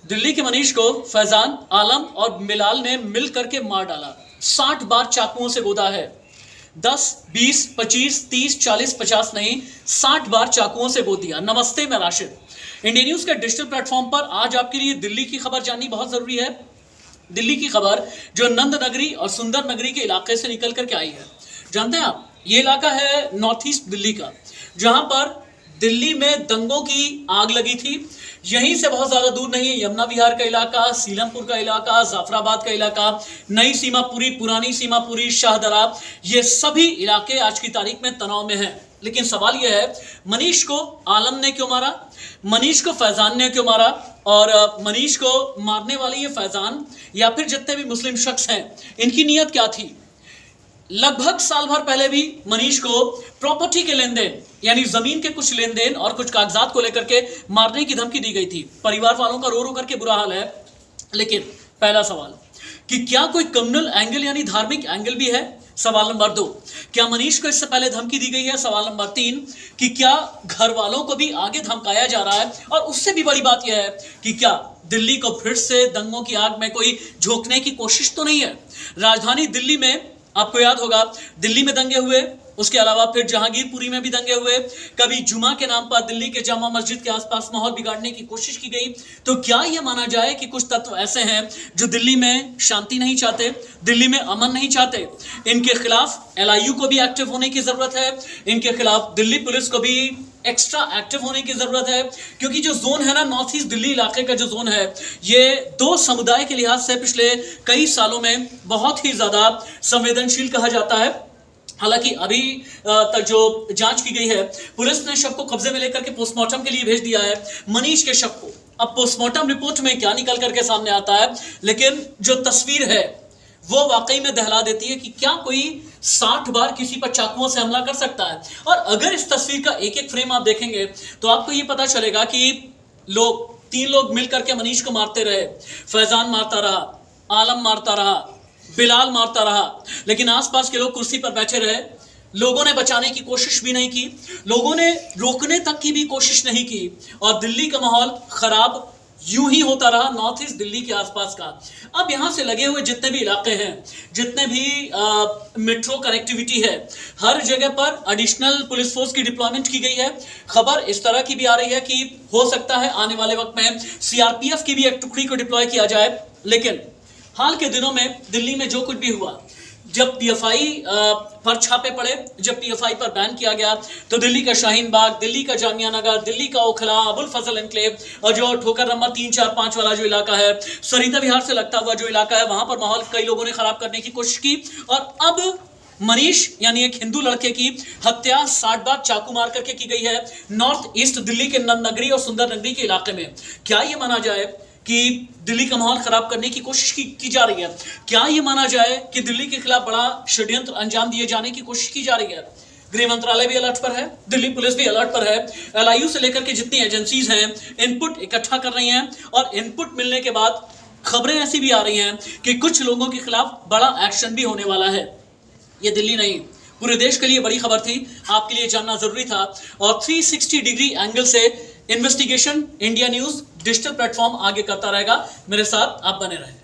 दिल्ली के मनीष को फैजान, आलम और मिलाल ने मिल करके मार डाला। 60 बार चाकुओं से गोदा है। 10, 20, 25, 30, 40, 50 नहीं, 60 बार चाकुओं से गोद दिया। नमस्ते, मैं राशिद। इंडिया न्यूज के डिजिटल प्लेटफॉर्म पर आज आपके लिए दिल्ली की खबर जाननी बहुत जरूरी है। दिल्ली की खबर जो नंद नगरी और सुंदर नगरी के इलाके से निकल करके आई है। जानते हैं आप, ये इलाका है नॉर्थ ईस्ट दिल्ली का, जहां पर दिल्ली में दंगों की आग लगी थी। यहीं से बहुत ज्यादा दूर नहीं है यमुना विहार का इलाका, सीलमपुर का इलाका, जाफराबाद का इलाका, नई सीमापुरी, पुरानी सीमापुरी, शाहदरा, ये सभी इलाके आज की तारीख में तनाव में हैं। लेकिन सवाल यह है, मनीष को आलम ने क्यों मारा, मनीष को फैजान ने क्यों मारा, और मनीष को मारने वाले ये फैजान या फिर जितने भी मुस्लिम शख्स हैं, इनकी नीयत क्या थी। लगभग साल भर पहले भी मनीष को प्रॉपर्टी के लेन देन यानी जमीन के कुछ लेन देन और कुछ कागजात को लेकर के मारने की धमकी दी गई थी। परिवार वालों का रो रो करके बुरा हाल है। लेकिन पहला सवाल कि क्या कोई कम्युनल एंगल यानी धार्मिक एंगल भी है। सवाल नंबर 2, क्या मनीष को इससे पहले धमकी दी गई है। सवाल नंबर 3 कि क्या घर वालों को भी आगे धमकाया जा रहा है। और उससे भी बड़ी बात यह है कि क्या दिल्ली को फिर से दंगों की आग में कोई झोंकने की कोशिश तो नहीं है। राजधानी दिल्ली में आपको याद होगा दिल्ली में दंगे हुए, उसके अलावा फिर जहांगीरपुरी में भी दंगे हुए, कभी जुमा के नाम पर दिल्ली के जामा मस्जिद के आसपास माहौल बिगाड़ने की कोशिश की गई। तो क्या यह माना जाए कि कुछ तत्व ऐसे हैं जो दिल्ली में शांति नहीं चाहते, दिल्ली में अमन नहीं चाहते। इनके खिलाफ एलआईयू को भी एक्टिव होने की जरूरत है, इनके खिलाफ दिल्ली पुलिस को भी एक्स्ट्रा एक्टिव होने की जरूरत है। क्योंकि जो जोन है ना, नॉर्थ ईस्ट दिल्ली इलाके का जो जोन है, ये दो समुदाय के लिहाज से पिछले कई सालों में बहुत ही ज्यादा संवेदनशील कहा जाता है। हालांकि अभी तक जो जांच की गई है, पुलिस ने शव को कब्जे में लेकर के पोस्टमार्टम के लिए भेज दिया है, मनीष के शव को। अब पोस्टमार्टम रिपोर्ट में क्या निकल करके सामने आता है, लेकिन जो तस्वीर है वो वाकई में दहला देती है कि क्या कोई 60 बार किसी पर चाकुओं से हमला कर सकता है। और अगर इस तस्वीर का एक एक फ्रेम आप देखेंगे तो आपको ये पता चलेगा कि तीन लोग मिलकर के मनीष को मारते रहे। फैजान मारता रहा, आलम मारता रहा, बिलाल मारता रहा, लेकिन आसपास के लोग कुर्सी पर बैठे रहे। लोगों ने बचाने की कोशिश भी नहीं की, लोगों ने रोकने तक की भी कोशिश नहीं की, और दिल्ली का माहौल खराब यूं ही होता रहा नॉर्थ ईस्ट दिल्ली के आसपास का। अब यहां से लगे हुए जितने भी इलाके हैं, जितने भी मेट्रो कनेक्टिविटी है, हर जगह पर एडिशनल पुलिस फोर्स की डिप्लॉयमेंट की गई है। खबर इस तरह की भी आ रही है कि हो सकता है आने वाले वक्त में सीआरपीएफ की भी एक टुकड़ी को डिप्लॉय किया जाए। लेकिन हाल के दिनों में दिल्ली में जो कुछ भी हुआ, जब पीएफआई पर छापे पड़े, जब पीएफआई पर बैन किया गया, तो दिल्ली का शाहीन बाग, दिल्ली का जामिया नगर, दिल्ली का ओखला, अबुल फजल एनक्लेव और जो ठोकर नंबर 3, 4, 5 वाला जो इलाका है, सरिता विहार से लगता हुआ जो इलाका है, वहां पर माहौल कई लोगों ने खराब करने की कोशिश की। और अब मनीष यानी एक हिंदू लड़के की हत्या 60 बार चाकू मार करके की गई है नॉर्थ ईस्ट दिल्ली के नंद नगरी और सुंदर नगरी के इलाके में। क्या यह माना जाए कि दिल्ली का माहौल खराब करने की कोशिश की जा रही है? क्या यह माना जाए कि दिल्ली के खिलाफ बड़ा षड्यंत्र अंजाम दिए जाने की कोशिश की जा रही है? गृह मंत्रालय भी अलर्ट पर है, दिल्ली पुलिस भी अलर्ट पर है, एलआईयू से लेकर के जितनी एजेंसीज हैं इनपुट इकट्ठा कर रही हैं। और इनपुट मिलने के बाद खबरें ऐसी भी आ रही हैं कि कुछ लोगों के खिलाफ बड़ा एक्शन भी होने वाला है। ये दिल्ली नहीं, पूरे देश के लिए बड़ी खबर थी, आपके लिए जानना जरूरी था। और 360 डिग्री एंगल से investigation India news digital platform आगे करता रहेगा। मेरे साथ आप बने रहें।